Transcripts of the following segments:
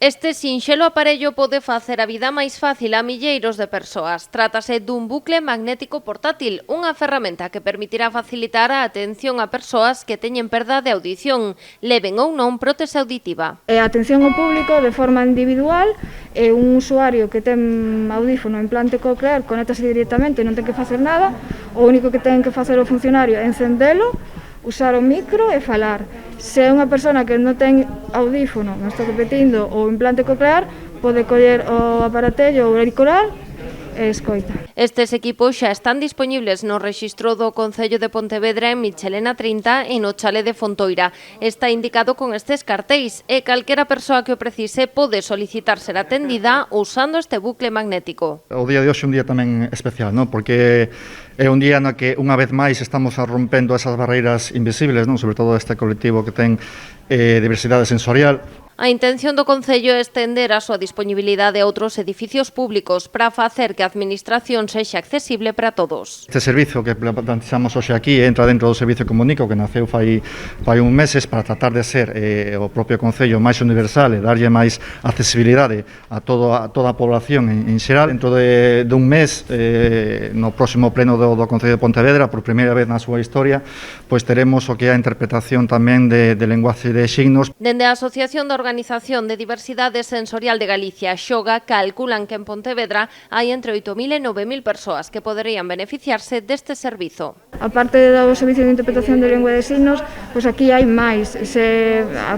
Este sinxelo aparello pode facer a vida máis fácil a milleiros de persoas. Trátase dun bucle magnético portátil, unha ferramenta que permitirá facilitar a atención a persoas que teñen perda de audición, leven ou non prótese auditiva. A atención ao público de forma individual, un usuario que ten audífono en implante coclear conéctase directamente, non ten que facer nada, o único que ten que facer o funcionario é encendelo, usar o micro e falar. Se é unha persona que non ten audífono, non está repetindo, ou implante coclear, pode coller o aparatello ou auricular e escoita. Estes equipos xa están dispoñibles no rexistro do Concello de Pontevedra en Michelena 30 e no Chale de Fontoira. Está indicado con estes cartéis e calquera persoa que o precise pode solicitar ser atendida usando este bucle magnético. O día de hoxe é un día tamén especial, non? Porque é un día no que unha vez máis estamos rompendo esas barreiras invisibles, non? Sobre todo este colectivo que ten diversidade sensorial. A intención do Concello é estender a súa disponibilidade a outros edificios públicos para facer que a administración sexa accesible para todos. Este servizo que plantexamos hoxe aquí entra dentro do servicio Comunico que naceu fai un meses para tratar de ser o propio Concello máis universal e darlle máis accesibilidade a toda a población en xeral. Dentro dun mes, no próximo pleno do Concello de Pontevedra, por primeira vez na súa historia, pois teremos o que é a interpretación tamén de lenguaxe de signos. Dende a Asociación de Organización de Diversidade Sensorial de Galicia, Xoga, calculan que en Pontevedra hai entre 8.000 e 9.000 persoas que poderían beneficiarse deste servizo. A parte do servicio de interpretación de lingua de signos, pois aquí hai máis,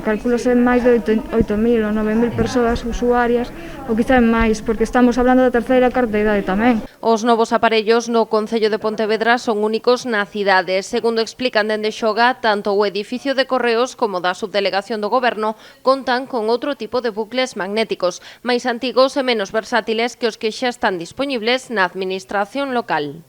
calculase máis de 8.000 ou 9.000 persoas usuarias, ou quizá máis, porque estamos hablando da terceira carta de idade tamén. Os novos aparellos no Concello de Pontevedra son únicos na cidade. Segundo explican dende Xoga, tanto o edificio de Correos como da Subdelegación do Goberno contan con outro tipo de bucles magnéticos, máis antigos e menos versátiles que os que xa están dispoñibles na administración local.